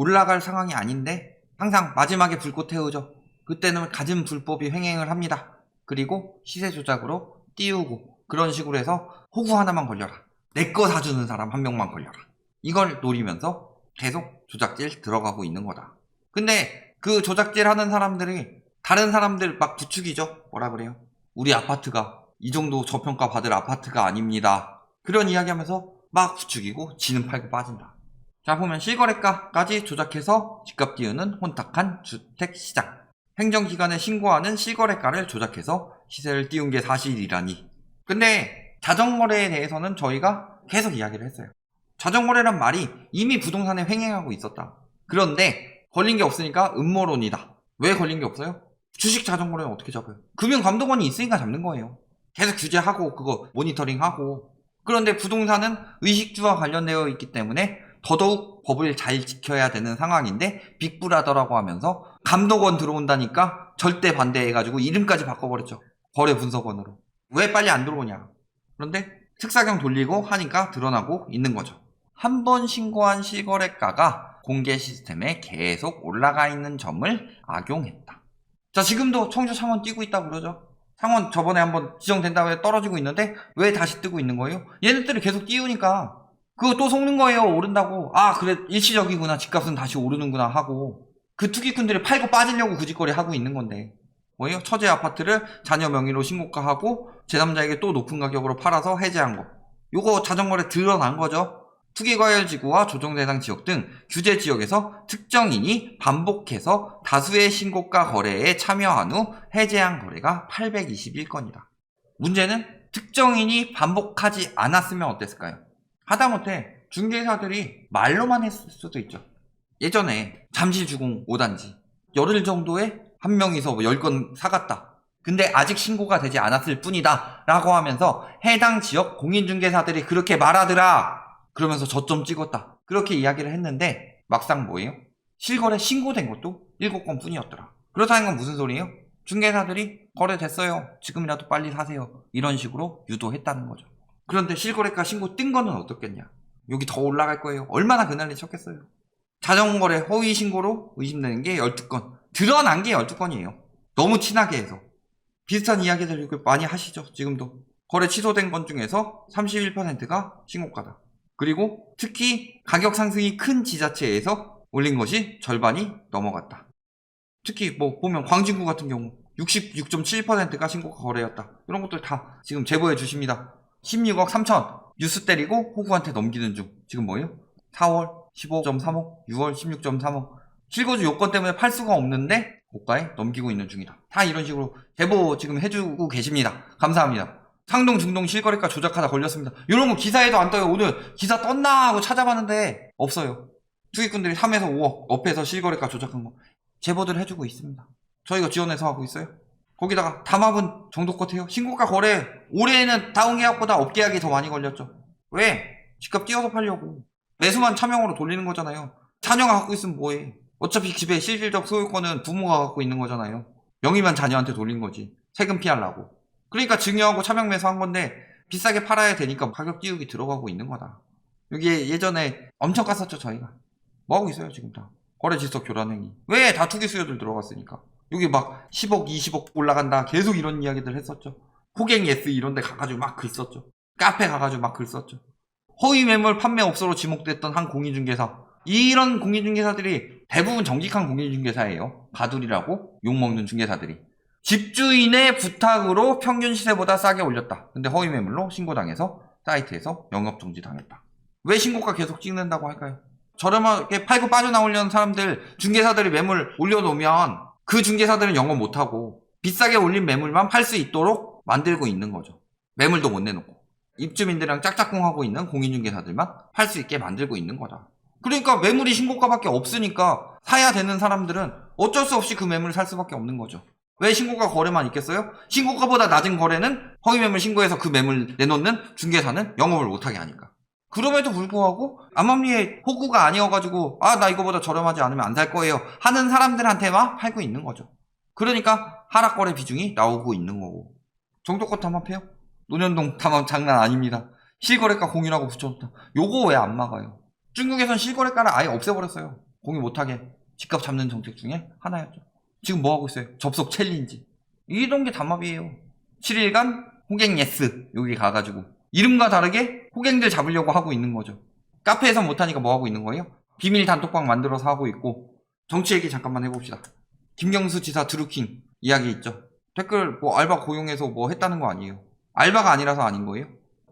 올라갈 상황이 아닌데 항상 마지막에 불꽃 태우죠. 그때는 갖은 불법이 횡행을 합니다. 그리고 시세 조작으로 띄우고 그런 식으로 해서 호구 하나만 걸려라. 내 거 사주는 사람 한 명만 걸려라. 이걸 노리면서 계속 조작질 들어가고 있는 거다. 근데 그 조작질 하는 사람들이 다른 사람들 막 부추기죠. 뭐라 그래요? 우리 아파트가 이 정도 저평가 받을 아파트가 아닙니다. 그런 이야기 하면서 막 부추기고 지는 팔고 빠진다. 자, 보면 실거래가까지 조작해서 집값 띄우는 혼탁한 주택시장. 행정기관에 신고하는 실거래가를 조작해서 시세를 띄운 게 사실이라니. 근데 자전거래에 대해서는 저희가 계속 이야기를 했어요. 자전거래란 말이 이미 부동산에 횡행하고 있었다. 그런데 걸린 게 없으니까 음모론이다. 왜 걸린 게 없어요? 주식 자전거래는 어떻게 잡아요? 금융감독원이 있으니까 잡는 거예요. 계속 규제하고 그거 모니터링하고. 그런데 부동산은 의식주와 관련되어 있기 때문에 더더욱 법을 잘 지켜야 되는 상황인데 빅브라더라고 하면서 감독원 들어온다니까 절대 반대해가지고 이름까지 바꿔버렸죠. 거래분석원으로. 왜 빨리 안 들어오냐. 그런데 특사경 돌리고 하니까 드러나고 있는 거죠. 한 번 신고한 실거래가가 공개 시스템에 계속 올라가 있는 점을 악용했다. 자, 지금도 청주 창원 뛰고 있다고 그러죠. 창원 저번에 한번 지정된다고 해서 떨어지고 있는데 왜 다시 뜨고 있는 거예요? 얘네들이 계속 띄우니까 그거 또 속는 거예요. 오른다고. 아, 그래 일시적이구나. 집값은 다시 오르는구나 하고 그 투기꾼들이 팔고 빠지려고 그 짓거리 하고 있는 건데 뭐예요? 처제 아파트를 자녀 명의로 신고가하고 제3자에게 또 높은 가격으로 팔아서 해제한 거. 요거 자전거래 드러난 거죠. 투기과열지구와 조정대상 지역 등 규제 지역에서 특정인이 반복해서 다수의 신고가 거래에 참여한 후 해제한 거래가 821건이다. 문제는 특정인이 반복하지 않았으면 어땠을까요? 하다못해 중개사들이 말로만 했을 수도 있죠. 예전에 잠실주공 5단지 열흘 정도에 한 명이서 10건 사갔다. 근데 아직 신고가 되지 않았을 뿐이다 라고 하면서 해당 지역 공인중개사들이 그렇게 말하더라. 그러면서 저점 찍었다. 그렇게 이야기를 했는데 막상 뭐예요? 실거래 신고된 것도 7건 뿐이었더라. 그렇다는 건 무슨 소리예요? 중개사들이 거래됐어요. 지금이라도 빨리 사세요. 이런 식으로 유도했다는 거죠. 그런데 실거래가 신고 뜬 거는 어떻겠냐? 여기 더 올라갈 거예요. 얼마나 그날이 쳤겠어요. 자전거래 허위 신고로 의심되는 게 12건. 드러난 게 12건이에요. 너무 친하게 해서. 비슷한 이야기들 많이 하시죠. 지금도. 거래 취소된 건 중에서 31%가 신고가다. 그리고 특히 가격 상승이 큰 지자체에서 올린 것이 절반이 넘어갔다. 특히 뭐 보면 광진구 같은 경우 66.7%가 신고가 거래였다. 이런 것들 다 지금 제보해 주십니다. 16억 3천 뉴스 때리고 호구한테 넘기는 중. 지금 뭐예요? 4월 15.3억, 6월 16.3억. 실거주 요건 때문에 팔 수가 없는데 고가에 넘기고 있는 중이다. 다 이런 식으로 제보 지금 해주고 계십니다. 감사합니다. 상동 중동 실거래가 조작하다 걸렸습니다. 이런 거 기사에도 안 떠요. 오늘 기사 떴나 하고 찾아봤는데 없어요. 투기꾼들이 3에서 5억 업해서 실거래가 조작한 거 제보들 해주고 있습니다. 저희가 지원해서 하고 있어요. 거기다가 담합은 정도껏 해요. 신고가 거래 올해는 다운계약보다 업계약이 더 많이 걸렸죠. 왜? 집값 띄어서 팔려고. 매수만 차명으로 돌리는 거잖아요. 자녀가 갖고 있으면 뭐해. 어차피 집에 실질적 소유권은 부모가 갖고 있는 거잖아요. 명의만 자녀한테 돌린 거지. 세금 피하려고. 그러니까 증여하고 차명 매수한 건데 비싸게 팔아야 되니까 가격 띄우기 들어가고 있는 거다. 여기 예전에 엄청 깠었죠. 저희가. 뭐하고 있어요 지금 다. 거래질서 교란행위. 왜? 다 투기 수요들 들어갔으니까. 여기 막 10억 20억 올라간다 계속 이런 이야기들 했었죠. 호갱 예스 이런 데 가가지고 막 글 썼죠. 카페 가가지고 막 글 썼죠. 허위 매물 판매업소로 지목됐던 한 공인중개사. 이런 공인중개사들이 대부분 정직한 공인중개사예요. 가두리라고 욕먹는 중개사들이. 집주인의 부탁으로 평균 시세보다 싸게 올렸다. 근데 허위 매물로 신고당해서 사이트에서 영업정지 당했다. 왜 신고가 계속 찍는다고 할까요? 저렴하게 팔고 빠져나오려는 사람들, 중개사들이 매물 올려놓으면 그 중개사들은 영업 못하고 비싸게 올린 매물만 팔 수 있도록 만들고 있는 거죠. 매물도 못 내놓고 입주민들이랑 짝짝꿍하고 있는 공인중개사들만 팔 수 있게 만들고 있는 거다. 그러니까 매물이 신고가밖에 없으니까 사야 되는 사람들은 어쩔 수 없이 그 매물을 살 수밖에 없는 거죠. 왜 신고가 거래만 있겠어요? 신고가보다 낮은 거래는 허위 매물 신고해서 그 매물 내놓는 중개사는 영업을 못하게 하니까. 그럼에도 불구하고 암암리에 호구가 아니어가지고 아 나 이거보다 저렴하지 않으면 안 살 거예요 하는 사람들한테만 팔고 있는 거죠. 그러니까 하락거래 비중이 나오고 있는 거고. 정도껏 담합해요? 논현동 담합 장난 아닙니다. 실거래가 공유라고 붙여놓다. 요거 왜 안 막아요? 중국에선 실거래가를 아예 없애버렸어요. 공유 못하게 집값 잡는 정책 중에 하나였죠. 지금 뭐 하고 있어요? 접속 챌린지. 이런 게 담합이에요. 7일간 호갱 예스 여기 가가지고 이름과 다르게 호갱들 잡으려고 하고 있는 거죠. 카페에서 못하니까 뭐 하고 있는 거예요? 비밀 단톡방 만들어서 하고 있고. 정치 얘기 잠깐만 해봅시다. 김경수 지사 드루킹 이야기 있죠. 댓글 뭐 알바 고용해서 뭐 했다는 거 아니에요. 알바가 아니라서 아닌 거예요.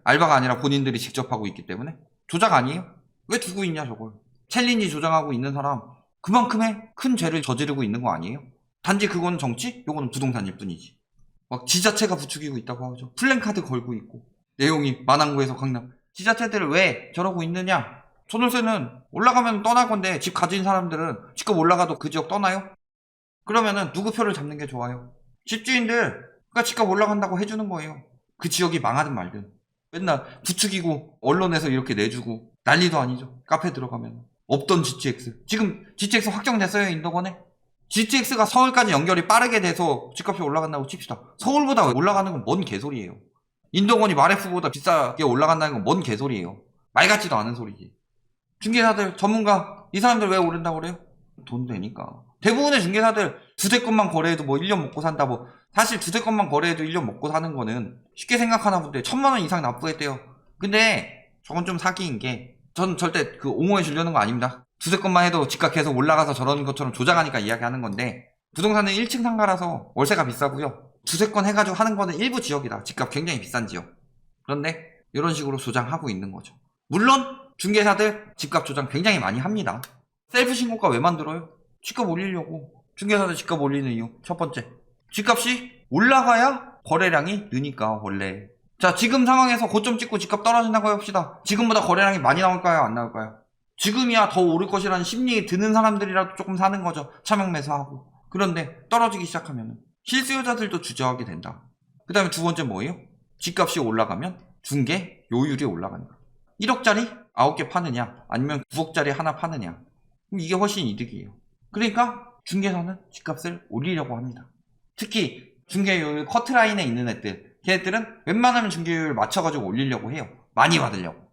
알바가 아니라 본인들이 직접 하고 있기 때문에. 조작 아니에요? 왜 두고 있냐 저걸. 챌린지 조장하고 있는 사람 그만큼의 큰 죄를 저지르고 있는 거 아니에요? 단지 그건 정치? 요거는 부동산일 뿐이지. 막 지자체가 부추기고 있다고 하죠. 플랜카드 걸고 있고 내용이 만안구에서 강남. 지자체들을 왜 저러고 있느냐? 소득세는 올라가면 떠날 건데 집 가진 사람들은 집값 올라가도 그 지역 떠나요? 그러면은 누구 표를 잡는 게 좋아요? 집주인들 그러니까 집값 올라간다고 해주는 거예요. 그 지역이 망하든 말든. 맨날 부추기고 언론에서 이렇게 내주고 난리도 아니죠. 카페 들어가면 없던 GTX 지금 GTX 확정됐어요. 인도권에. GTX가 서울까지 연결이 빠르게 돼서 집값이 올라간다고 칩시다. 서울보다 올라가는 건 뭔 개소리예요. 인도권이 마레프보다 비싸게 올라간다는 건 뭔 개소리예요. 말 같지도 않은 소리지. 중개사들 전문가 이 사람들 왜 오른다고 그래요? 돈 되니까. 대부분의 중개사들 두세 건만 거래해도 뭐 1년 먹고 산다 뭐. 사실 두세 건만 거래해도 1년 먹고 사는 거는 쉽게 생각하나 본데 1,000만 원 이상 납부했대요. 근데 저건 좀 사기인 게 전 절대 그 옹호해 주려는 거 아닙니다. 두세 건만 해도 집값 계속 올라가서 저러는 것처럼 조작하니까 이야기하는 건데 부동산은 1층 상가라서 월세가 비싸고요. 두세 건 해가지고 하는 거는 일부 지역이다. 집값 굉장히 비싼 지역. 그런데 이런 식으로 조장하고 있는 거죠. 물론 중개사들 집값 조장 굉장히 많이 합니다. 셀프 신고가 왜 만들어요? 집값 올리려고. 중개사들 집값 올리는 이유 첫 번째, 집값이 올라가야 거래량이 느니까 원래. 자, 지금 상황에서 고점 찍고 집값 떨어진다고 해봅시다. 지금보다 거래량이 많이 나올까요? 안 나올까요? 지금이야 더 오를 것이라는 심리에 드는 사람들이라도 조금 사는 거죠. 차명 매수하고. 그런데 떨어지기 시작하면 실수요자들도 주저하게 된다. 그 다음에 두 번째 뭐예요? 집값이 올라가면 중개 요율이 올라간다. 1억짜리 9개 파느냐 아니면 9억짜리 하나 파느냐, 그럼 이게 훨씬 이득이에요. 그러니까 중개사는 집값을 올리려고 합니다. 특히 중개요율 커트라인에 있는 애들, 걔네들은 웬만하면 중개요율 맞춰가지고 올리려고 해요. 많이 받으려고.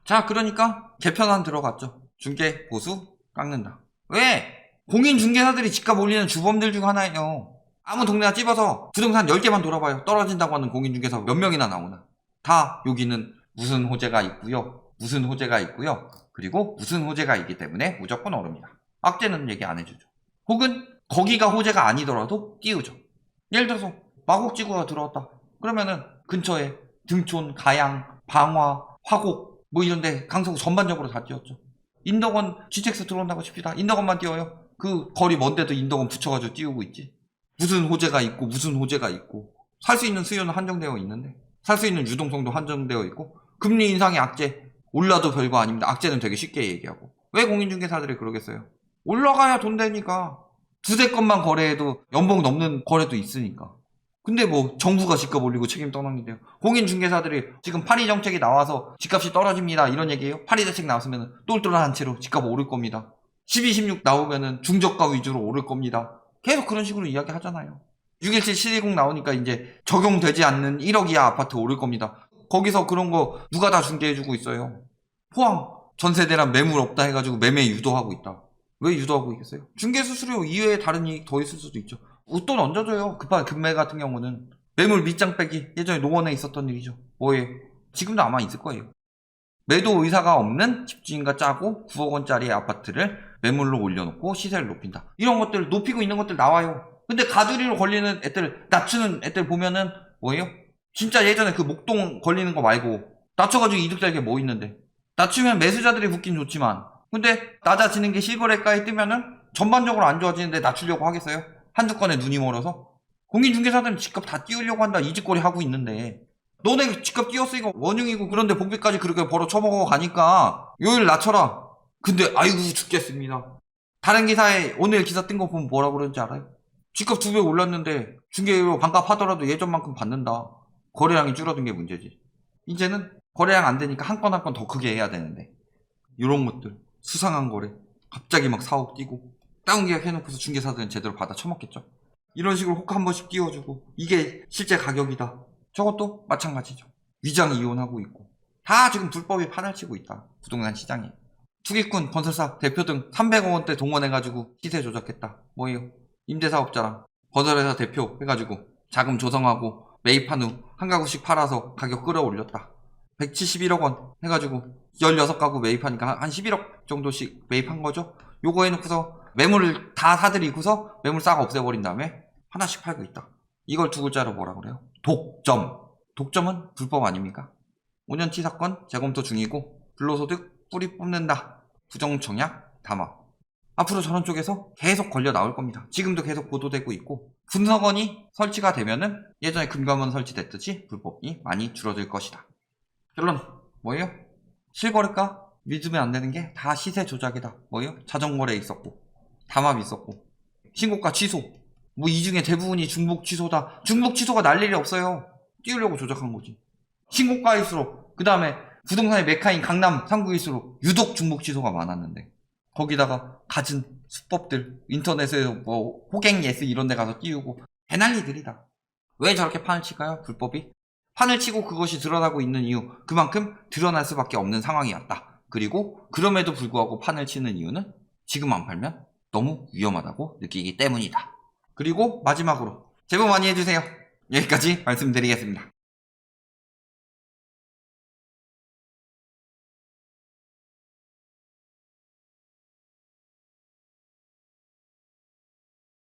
자, 그러니까 개편안 들어갔죠. 중개 보수 깎는다. 왜? 공인 중개사들이 집값 올리는 주범들 중 하나예요. 아무 동네나 찝어서 부동산 10개만 돌아봐요. 떨어진다고 하는 공인 중개사 몇 명이나 나오나. 다 여기는 무슨 호재가 있고요, 무슨 호재가 있고요, 그리고 무슨 호재가 있기 때문에 무조건 오릅니다. 악재는 얘기 안 해주죠. 혹은 거기가 호재가 아니더라도 띄우죠. 예를 들어서 마곡지구가 들어왔다. 그러면은 근처에 등촌, 가양, 방화, 화곡 뭐 이런데 강서구 전반적으로 다 띄웠죠. 인덕원 GTX 들어온다고 칩시다. 인덕원만 띄워요. 그 거리 먼데도 인덕원 붙여가지고 띄우고 있지. 무슨 호재가 있고 무슨 호재가 있고. 살 수 있는 수요는 한정되어 있는데 살 수 있는 유동성도 한정되어 있고. 금리 인상의 악재 올라도 별거 아닙니다. 악재는 되게 쉽게 얘기하고. 왜 공인중개사들이 그러겠어요? 올라가야 돈 되니까. 두세 건만 거래해도 연봉 넘는 거래도 있으니까. 근데 뭐 정부가 집값 올리고 책임 떠넘긴대요. 공인중개사들이 지금 파리 정책이 나와서 집값이 떨어집니다 이런 얘기예요. 파리 대책 나왔으면 똘똘한 채로 집값 오를 겁니다. 12, 16 나오면은 중저가 위주로 오를 겁니다. 계속 그런 식으로 이야기 하잖아요. 617, 720 나오니까 이제 적용되지 않는 1억 이하 아파트 오를 겁니다. 거기서 그런 거 누가 다 중개해주고 있어요. 포항 전세대란 매물 없다 해가지고 매매 유도하고 있다. 왜 유도하고 있겠어요? 중개 수수료 이외에 다른 이익 더 있을 수도 있죠. 웃돈 얹어줘요. 급한 급매 같은 경우는. 매물 밑장 빼기 예전에 노원에 있었던 일이죠. 뭐예요? 지금도 아마 있을 거예요. 매도 의사가 없는 집주인과 짜고 9억 원짜리 아파트를 매물로 올려놓고 시세를 높인다. 이런 것들 높이고 있는 것들 나와요. 근데 가두리로 걸리는 애들, 낮추는 애들 보면은 뭐예요? 진짜 예전에 그 목동 걸리는 거 말고 낮춰가지고 이득 달게 뭐 있는데. 낮추면 매수자들이 붙긴 좋지만 근데 낮아지는 게 실거래가에 뜨면은 전반적으로 안 좋아지는데 낮추려고 하겠어요? 한두 건에 눈이 멀어서? 공인중개사들은 집값 다 띄우려고 한다 이 짓거리 하고 있는데 너네 집값 띄웠으니까 원흉이고 그런데 복비까지 그렇게 벌어 쳐먹어 가니까 요율 낮춰라. 근데 아이고 죽겠습니다. 다른 기사에 오늘 기사 뜬 거 보면 뭐라고 그러는지 알아요? 집값 2배 올랐는데 중개료 반값 하더라도 예전만큼 받는다. 거래량이 줄어든 게 문제지. 이제는 거래량 안 되니까 한 건 한 건 더 크게 해야 되는데 이런 것들 수상한 거래 갑자기 막 4억 뛰고 다운 계약 해놓고서 중개사들은 제대로 받아 쳐먹겠죠. 이런 식으로 호가 한 번씩 띄워주고 이게 실제 가격이다. 저것도 마찬가지죠. 위장 이혼하고 있고 다 지금 불법이 판을 치고 있다. 부동산 시장에. 투기꾼, 건설사, 대표 등 300억 원대 동원해가지고 시세 조작했다. 뭐예요? 임대사업자랑 건설회사 대표 해가지고 자금 조성하고 매입한 후 한 가구씩 팔아서 가격 끌어올렸다. 171억 원 해가지고 16가구 매입하니까 한 11억 정도씩 매입한 거죠. 요거 해놓고서 매물을 다 사들이고서 매물 싹 없애버린 다음에 하나씩 팔고 있다. 이걸 두 글자로 뭐라 그래요? 독점. 독점은 불법 아닙니까? 5년치 사건 재검토 중이고 불로소득 뿌리 뽑는다. 부정청약 담화. 앞으로 저런 쪽에서 계속 걸려 나올 겁니다. 지금도 계속 보도되고 있고 분석원이 설치가 되면은 예전에 금감원 설치됐듯이 불법이 많이 줄어들 것이다. 결론 뭐예요? 실거래가 믿으면 안 되는 게 다 시세 조작이다. 뭐예요? 자전거래 있었고 담합 있었고 신고가 취소. 뭐 이 중에 대부분이 중복 취소다. 중복 취소가 날 일이 없어요. 띄우려고 조작한 거지. 신고가일수록 그 다음에 부동산의 메카인 강남 3구일수록 유독 중복 취소가 많았는데 거기다가 갖은 수법들 인터넷에서 뭐 호갱 예스 이런 데 가서 띄우고 개난리들이다. 왜 저렇게 판을 칠까요? 불법이? 판을 치고 그것이 드러나고 있는 이유, 그만큼 드러날 수밖에 없는 상황이었다. 그리고 그럼에도 불구하고 판을 치는 이유는 지금 안 팔면 너무 위험하다고 느끼기 때문이다. 그리고 마지막으로 제보 많이 해주세요. 여기까지 말씀드리겠습니다.